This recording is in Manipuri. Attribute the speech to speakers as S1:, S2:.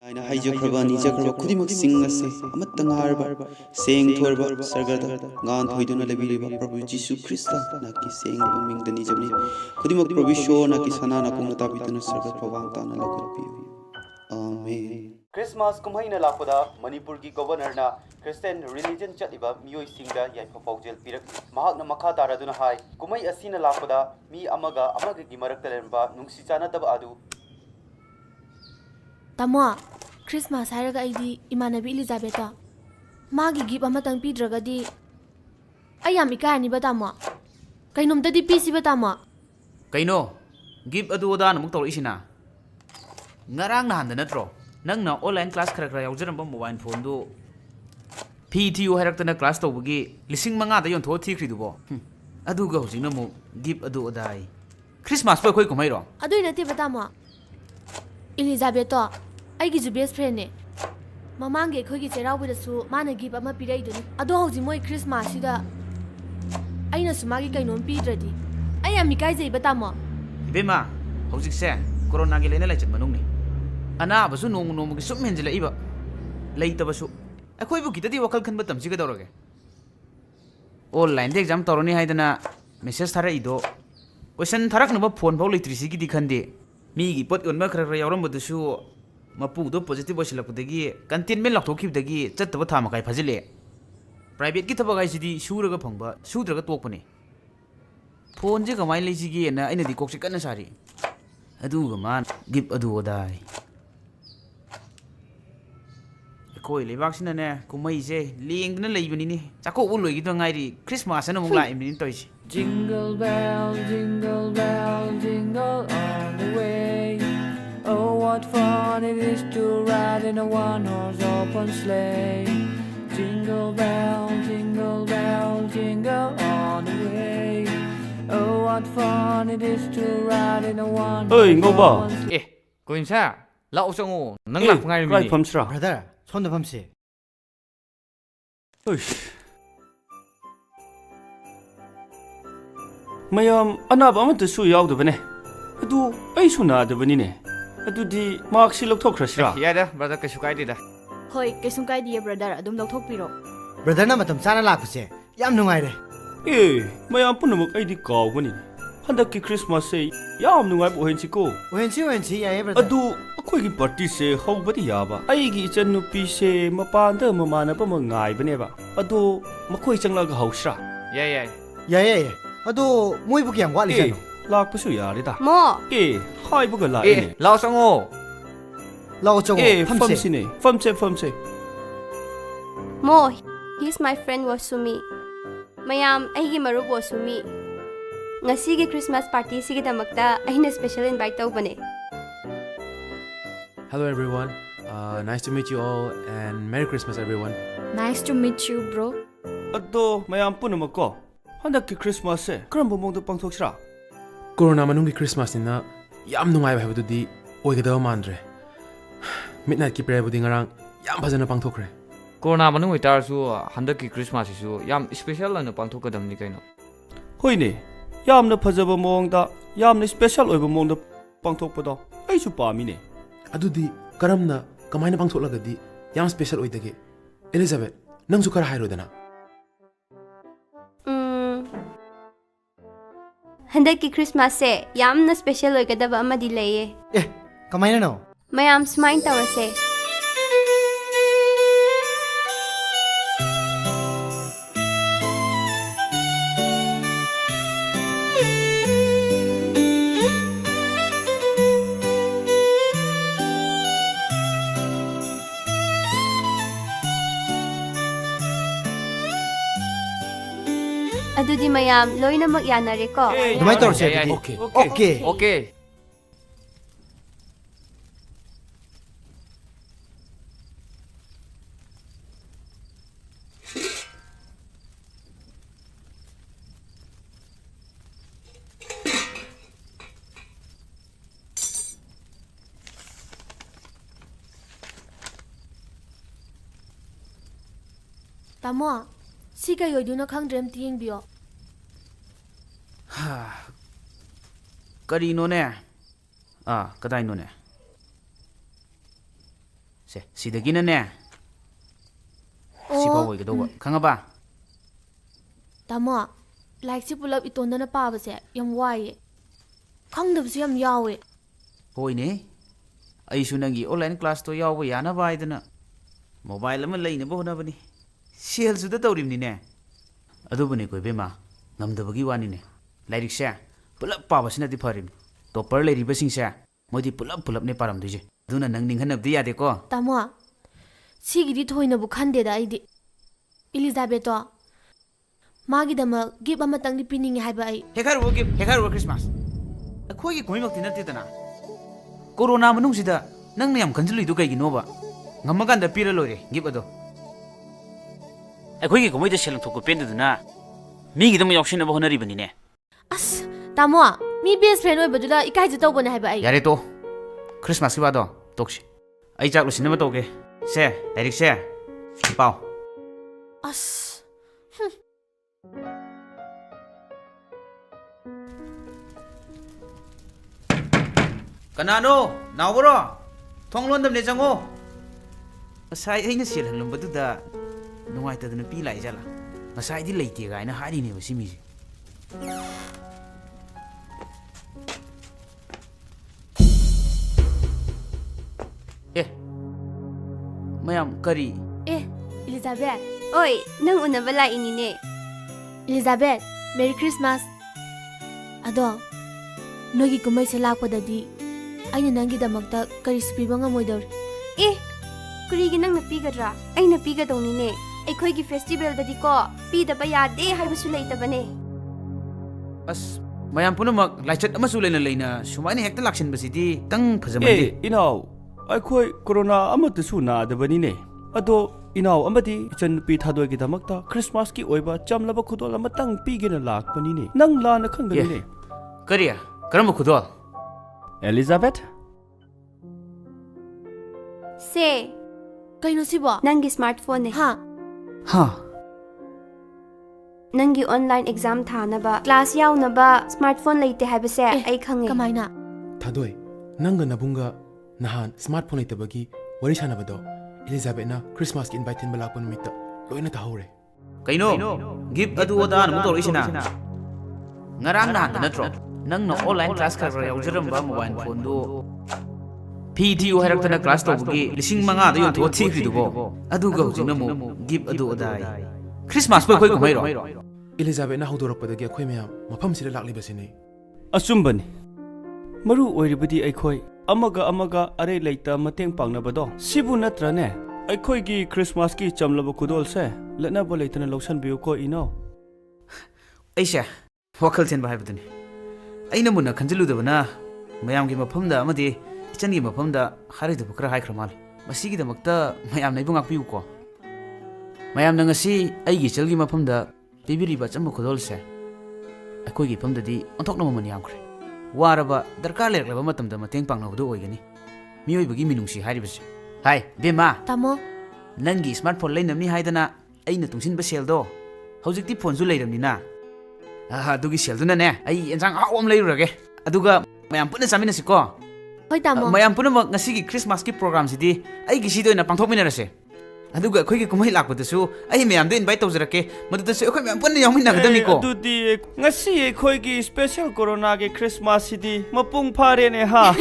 S1: ꯑꯩꯅ ꯍꯩꯖꯈ꯭ꯔꯕ ꯅꯤꯖꯈ꯭ꯔꯕ ꯈꯨꯗꯤꯡꯃꯛꯁꯤꯡ ꯑꯁꯤ ꯑꯃꯠꯇ ꯉꯥꯏꯔꯕ ꯁꯦꯡꯊꯣꯔꯕ ꯁꯔꯒꯗ ꯉꯥꯟꯊꯣꯏꯗꯨꯅ ꯂꯩꯕꯤꯔꯤꯕ ꯄ꯭ꯔꯚꯨ ꯖꯤꯁꯨ ꯈ꯭ꯔꯤꯁꯇ ꯅꯥꯀꯤ ꯁꯦꯡꯂꯕ ꯃꯤꯡꯗ ꯅꯤꯖꯕꯅꯤ ꯈꯨꯗꯤꯡꯃꯛ ꯄ꯭ꯔꯚꯨ ꯏꯁꯣꯔꯅꯥꯀꯤ ꯁꯅꯥꯅ ꯀꯨꯡꯅ ꯇꯥꯕꯤꯗꯨꯅ ꯁꯔꯒ ꯊꯧꯕꯥꯡ ꯇꯥꯅ ꯂꯧꯈꯠꯄꯤꯌꯨ ꯑꯥꯃꯦꯟ.
S2: ꯈ꯭ꯔꯤꯁꯃꯥꯁ ꯀꯨꯝꯍꯩꯅ ꯂꯥꯛꯄꯗ ꯃꯅꯤꯄꯨꯔꯒꯤ ꯒꯣꯚꯔꯅꯔꯅ ꯈ꯭ꯔꯤꯁꯇꯤꯌꯟ ꯔꯤꯂꯤꯖꯟ ꯆꯠꯂꯤꯕ ꯃꯤꯑꯣꯏꯁꯤꯡꯗ ꯌꯥꯏꯐ ꯄꯥꯎꯖꯦꯜ ꯄꯤꯔꯛꯂꯤ. ꯃꯍꯥꯛꯅ ꯃꯈꯥ ꯇꯥꯔꯗꯨꯅ ꯍꯥꯏ, ꯀꯨꯝꯍꯩ ꯑꯁꯤꯅ ꯂꯥꯛꯄꯗ ꯃꯤ ꯑꯃꯒ ꯑꯃꯒꯒꯤ ꯃꯔꯛꯇ ꯂꯩꯔꯝꯕ ꯅꯨꯡꯁꯤ ꯆꯥꯟꯅꯗꯕ ꯑꯗꯨ
S3: ꯇꯥꯃꯣ, ꯈ꯭ꯔꯤꯁꯃꯥꯁ ꯍꯥꯏꯔꯒ ꯑꯩꯗꯤ ꯏꯃꯥꯟꯅꯕꯤ ꯏꯂꯤꯖꯥꯕꯦꯠꯇꯣ ꯃꯥꯒꯤ ꯒꯤꯐ ꯑꯃꯇꯪ ꯄꯤꯗ꯭ꯔꯒꯗꯤ ꯑꯩ ꯌꯥꯝ ꯏꯀꯥꯏꯔꯅꯤꯕ ꯇꯥꯃꯣ. ꯀꯩꯅꯣꯝꯇꯗꯤ ꯄꯤꯁꯤꯕ ꯇꯥꯃꯣ.
S4: ꯀꯩꯅꯣ ꯒꯤꯐ ꯑꯗꯨ ꯑꯗꯥꯅ ꯑꯃꯨꯛ ꯇꯧꯔꯛꯏꯁꯤꯅ? ꯉꯔꯥꯡ ꯅꯍꯥꯟꯗ ꯅꯠꯇ꯭ꯔꯣ ꯅꯪꯅ ꯑꯣꯟꯂꯥꯏꯟ ꯀ꯭ꯂꯥꯁ ꯈꯔ ꯌꯥꯎꯖꯔꯝꯕ ꯃꯣꯕꯥꯏꯜ ꯐꯣꯟꯗꯨ ꯐꯤ ꯊꯤꯌꯨ ꯍꯥꯏꯔꯛꯇꯅ ꯀ꯭ꯂꯥꯁ ꯇꯧꯕꯒꯤ 5,500ꯗ ꯌꯣꯟꯊꯣꯛꯑ ꯊꯤꯈ꯭ꯔꯤꯗꯨꯕꯣ? ꯑꯗꯨꯒ ꯍꯧꯖꯤꯛꯅ ꯑꯃꯨꯛ ꯒꯤꯐ ꯑꯗꯨ ꯑꯗꯥꯏ. ꯈ꯭ꯔꯤꯁꯃꯥꯁꯄꯨ ꯑꯩꯈꯣꯏ ꯀꯨꯝꯍꯩꯔꯣ?
S3: ꯑꯗꯨꯏ ꯅꯠꯇꯦꯕ ꯇꯥꯃꯣ. ꯏꯂꯤꯖꯥꯕꯦꯠꯇꯣ ꯑꯩꯒꯤꯁꯨ ꯕꯦꯁ ꯐ꯭ꯔꯦꯟꯅꯦ. ꯃꯃꯥꯡꯒꯤ ꯑꯩꯈꯣꯏꯒꯤ ꯆꯩꯔꯥꯎꯕꯗꯁꯨ ꯃꯥꯅ ꯒꯤꯐ ꯑꯃ ꯄꯤꯔꯛꯏꯗꯨꯅꯤ. ꯑꯗꯣ ꯍꯧꯖꯤꯛ ꯃꯣꯏ ꯈ꯭ꯔꯤꯁꯃꯥꯁꯁꯤꯗ ꯑꯩꯅꯁꯨ ꯃꯥꯒꯤ ꯀꯩꯅꯣꯝ ꯄꯤꯗ꯭ꯔꯗꯤ ꯑꯩ ꯌꯥꯝ ꯏꯀꯥꯏꯖꯩꯕ ꯇꯥꯃꯣ.
S4: ꯏꯕꯦꯝꯃ, ꯍꯧꯖꯤꯛꯁꯦ ꯀꯣꯔꯣꯅꯥꯒꯤ ꯂꯩꯅ ꯂꯥꯏꯆꯠ ꯃꯅꯨꯡꯅꯤ. ꯑꯅꯥꯕꯁꯨ ꯅꯣꯡꯃꯒꯤ ꯁꯨꯝ ꯍꯦꯟꯖꯤꯜꯂꯛꯏꯕ. ꯂꯩꯇꯕꯁꯨ. ꯑꯩꯈꯣꯏꯕꯨ ꯈꯤꯇꯗꯤ ꯋꯥꯈꯜ ꯈꯟꯕ ꯇꯝꯁꯤꯒꯗꯧꯔꯒꯦ. ꯑꯣꯟꯂꯥꯏꯟꯗ ꯑꯦꯛꯖꯥꯝ ꯇꯧꯔꯅꯤ ꯍꯥꯏꯗꯅ ꯃꯦꯁꯦꯖ ꯊꯥꯔꯛꯏꯗꯣ ꯀꯣꯏꯁꯟ ꯊꯥꯔꯛꯅꯕ ꯐꯣꯟ ꯐꯥꯎ ꯂꯩꯇ꯭ꯔꯤꯁꯤꯒꯤꯗꯤ ꯈꯟꯗे. ꯃꯤꯒꯤ ꯄꯣꯠ ꯌꯣꯟꯕ ꯈꯔ ꯌꯥꯎꯔꯝꯕꯗꯨꯁꯨ ꯃꯄꯨꯗꯣ ꯄꯣꯖꯤꯇꯤꯚ ꯑꯣꯏꯁꯤꯜꯂꯛꯄꯗꯒꯤ ꯀꯟꯇꯦꯟꯃꯦꯟ ꯂꯥꯎꯊꯣꯛꯈꯤꯕꯗꯒꯤ ꯆꯠꯇꯕ ꯊꯥ ꯃꯈꯥꯏ ꯐꯥꯖꯤꯜꯂꯛꯑꯦ. ꯄ꯭ꯔꯥꯏꯚꯦꯠꯀꯤ ꯊꯕꯛ ꯍꯥꯏꯁꯤꯗꯤ ꯁꯨꯔꯒ ꯐꯪꯕ, ꯁꯨꯗ꯭ꯔꯒ ꯇꯣꯛꯄꯅꯦ. ꯐꯣꯟꯁꯦ ꯀꯃꯥꯏꯅ ꯂꯩꯁꯤꯒꯦꯅ ꯑꯩꯅꯗꯤ ꯀꯣꯛꯁꯦ ꯀꯟꯅ ꯁꯥꯔꯤ. ꯑꯗꯨꯒ ꯃꯥꯅ ꯒꯤꯐ ꯑꯗꯨ ꯑꯗꯥꯏ. ꯑꯩꯈꯣꯏ ꯂꯩꯕꯥꯛꯁꯤꯅꯅꯦ ꯀꯨꯝꯍꯩꯁꯦ ꯂꯦꯡꯗꯅ ꯂꯩꯕꯅꯤꯅꯦ. ꯆꯥꯛꯀꯧꯕ ꯂꯣꯏꯈꯤꯗ ꯉꯥꯏꯔꯤ, ꯈ꯭ꯔꯤꯁꯃꯥꯁꯅ ꯑꯃꯨꯛ ꯂꯥꯛꯏꯕꯅꯤꯅ ꯇꯧꯔꯤꯁꯦ.
S5: Jingle bell, jingle all the way. Oh, what fun it is to ride in a one-horse open sleigh. Jingle bell, jingle all the way. Oh, what fun it is to ride in a one-horse open sleigh.
S6: 고인사, 라오성우, 낭락 풍아이미니.
S1: Right 펌스라.
S7: Brother, 손도 펌시.
S1: ꯃꯌꯥꯝ ꯑꯅꯥꯕ ꯑꯃꯠꯇꯁꯨ ꯌꯥꯎꯗꯕꯅꯦ. ꯑꯗꯨ ꯑꯩꯁꯨ ꯅꯥꯗꯕꯅꯤꯅꯦ. ꯑꯗꯨꯗꯤ ꯃꯥꯛꯁꯤ ꯂꯧꯊꯣꯛꯈ꯭ꯔꯁꯤꯔꯥ?
S6: 야다, 브라더 그슈 까이디다.
S3: ꯍꯣꯏ, ꯀꯩꯁꯨꯝ ꯀꯥꯏꯗꯤꯌꯦ ꯕ꯭ꯔꯗꯔ. ꯑꯗꯨꯝ ꯂꯧꯊꯣꯛꯄꯤꯔꯣ.
S7: Brother나 matam chana lakpase yam nungaire.
S1: ꯃꯌꯥꯝ ꯄꯨꯝꯅꯃꯛ ꯑꯩꯗꯤ ꯀꯥꯎꯕꯅꯤꯅꯦ. ꯍꯟꯗꯛꯀꯤ ꯈ꯭ꯔꯤꯁꯃꯥꯁꯁꯦ ꯌꯥꯝ ꯅꯨꯡꯉꯥꯏꯕ ꯑꯣꯏꯍꯟꯁꯤꯀꯣ.
S7: Ohensi yaye brother.
S1: ꯑꯗꯨ ꯑꯩꯈꯣꯏꯒꯤ ꯄꯥꯔꯇꯤꯁꯦ ꯍꯧꯕꯗꯤ ꯌꯥꯕ. ꯑꯩꯒꯤ ꯏꯆꯟꯅꯨꯄꯤꯁꯦ ꯃꯄꯥꯟꯗ ꯃꯃꯥꯟꯅꯕ ꯑꯃ ꯉꯥꯏꯕꯅꯦꯕ. ꯑꯗꯣ ꯃꯈꯣꯏ ꯆꯪꯂꯛꯑꯒ ꯍꯧꯁꯤꯔꯥ?
S6: 야야.
S7: Yaye. Ado moibu kyam watli jano.
S1: ꯂꯥꯛꯄꯁꯨ ꯌꯥꯔꯦꯗ.
S3: ꯃꯣ,
S1: ꯍꯥꯏꯕꯒ ꯂꯥꯛꯏꯅꯦ.
S6: 라오성우.
S7: Lao chongo phamse.
S1: ꯐꯝꯁꯤꯅꯦ. ꯐꯝꯁꯦ.
S8: Mo, he's my friend Wasumi. Mayam, aigi marub Wasumi. Ngasigi Christmas party sigidamakta aina special invite taubane.
S9: Hello everyone, nice to meet you all and Merry Christmas everyone.
S3: nice to meet you, bro.
S1: ꯑꯗꯣ ꯃꯌꯥꯝ ꯄꯨꯝꯅꯃꯛ ꯀꯣ, ꯍꯟꯗꯛꯀꯤ ꯈ꯭ꯔꯤꯁꯃꯥꯁꯁꯦ ꯀꯔꯝꯕ ꯃꯑꯣꯡꯗ ꯄꯥꯡꯊꯣꯛꯁꯤꯔꯥ?
S9: Corona manungi Christmas nina yam nungaiba haibadudi oigadawa mandre. Midnight ki prayer budi ngarang yam phajana pangthokre.
S6: 코로나 만ung 이따라서 한덕기 크리스마스이su 얌 스페셜한 방토거든요 그이노.
S1: ꯍꯣꯏꯅꯦ, ꯌꯥꯝꯅ ꯐꯖꯕ ꯃꯑꯣꯡꯗ, ꯌꯥꯝꯅ ꯁ꯭ꯄꯦꯁꯤꯌꯦꯜ ꯑꯣꯏꯕ ꯃꯑꯣꯡꯗ ꯄꯥꯡꯊꯣꯛꯄꯗꯣ ꯑꯩꯁꯨ ꯄꯥꯝꯃꯤꯅꯦ.
S9: Adudi karamna kamaina pangthoklagadi yam special oidage. Elizabeth, nangsu khara hairodana.
S8: Handaki Christmas se yamna special oigadaba amadi leye.
S7: Kamaina no.
S8: Mayam smain tawase. Adudi mayam loinamak yanare ko.
S7: Dumai torse. Okay.
S6: 오케이.
S3: ꯇꯥꯃꯣ, ꯁꯤ ꯀꯩ ꯑꯣꯏꯗꯣꯏꯅꯣ ꯈꯪꯗ꯭ꯔꯦ, ꯑꯝꯇ ꯌꯦꯡꯕꯤꯌꯣ.
S4: ꯀꯔꯤꯅꯣꯅꯦ? ꯀꯗꯥꯏꯅꯣꯅꯦ? Se, sidagina ne. Si pawo ga do khanga ba.
S3: Tamo, like si pulap itonda na pa ba se yam wai. Khangdab si yam yawe.
S4: Hoi ne. Ai su nangi online class to yaw ba yana ba idana. Mobile ama leina bo na bani. Sel su da tawrim ni ne. Adu bani koi bema. Ngamdabagi wani ne. Lairik se pulap pa ba sina di pharim. Topper leiri ba sing se modi pulap ne param duje. Duna nang ning hanab di ya de ko.
S3: Tamo, sigidi thoina bu khande da aidi. Elizabeth to. Magi dama give amatang di piningi hai ba ai.
S4: Hekar wo Christmas. Akhoi gi koi mak tinati dana. Corona manung sida nang ne yam kanjului du kai gi no ba. Ngamagan da pira lore give ado. Akhoi gi komoi da selang thok ko pen duna. Mi gi dam yakshin ba honari bani ne.
S3: As, tamo, mi best friend oi bajuda ikai ju tawbana hai ba ai.
S4: Yare to. Christmas ki ba do tokshi. Ai chak lo cinema to ke. Se, Eric se. Pao.
S3: As.
S4: Kanano, nawro. Thonglon dam ne jango. Asai aina sel hanglum badu da nungai ta dana pi lai jala. Asai di leite ga ina hari ne ba simi ji. Mayam kari.
S3: Elizabeth.
S8: Oi, nang unaba laini ne.
S3: Elizabeth, Merry Christmas. Ado, nogi kumai se lakpadadi aina nangi damakta kari spiba ngamoidor.
S8: Kurigi nang napigadra? Ay napigadong ni ne. Aykhoy gi festival dadi ko pidaba yade haibasu leitabane.
S4: As mayam punamak laichat amasu leina sumaina hekta lakshin basidi tang phajamadi.
S2: Inaw, aykhoy corona amatasu nadabani ne. Ado inaw amadi ichanpi Thadoi gi damakta Christmas ki oiba chamlaba khudol amatang pigena lakpani ne. Nang lana khangani ne.
S4: Kariya, karamba khudol?
S2: Elizabeth?
S8: Se,
S3: Kaino sibo?
S8: nangi smartphone ne.
S4: Ha.
S8: Nangi online exam thanaba class yawnaba smartphone leite haibase ay khange.
S3: Kamaina?
S9: Thadoi, nanga nabunga nahan smartphone itabagi wari sanabado. Elizabeth na Christmas ki invite ba lakpan numita loina tahore.
S4: Kaino, give adu oda na motor isina. Ngarang na handa natro. Nang na online class ka yaujram ba mobile phone do. PTU harakta na class to bugi lising manga da yon tho thik ri dubo. Adu ga hujina mo give adu oda. Christmas ba khoi kumai ro.
S9: Elizabeth na haudorakpadagi akhoi mayam mafam sida lakli basine.
S2: Achumbani. Maru oiribadi aykhoy amaga are leita mateng pangnabado. Sibu natrane. Aykhoy gi Christmas ki chamlaba kudol se lana bo leitana lawsan biu ko ino.
S4: Aisha, wakal chen ba haibaduni. Aina muna khanjilu dabana mayam gi mafamda amadi ichan gi mafamda hari du bukra hai khramal. Masi gi damakta mayam nai bungak piu ko. Mayam na ngasi ai gi chelgi mafamda pibiri ba chambu khodol se. Akoi gi famda di onthok na mamani yamkhre. Waraba darkar leklaba matamda mateng pangna hudu oigani. Mioi bagi minungsi hairibase. Hai, bema.
S3: Tamo.
S4: Nangi smartphone leinamni haidana aina tungsin ba sel do. Hojikti phone su leiramni na. Adugi sel duna ne. Ai ensang awam leirurage. Aduga mayam puna saminasi ko.
S3: Hoi tamo.
S4: Mayam puna ngasi gi Christmas ki program sidi ai gi sido na pangthokminarase. Aduga akhoi gi kumai lakpadasu ai mayam de invite tawjarake madadasu akhoi mayam puna yawminnagadamni ko.
S2: Adudi ngasi aykhoy gi special corona gi Christmas sidi mapung phare ne ha.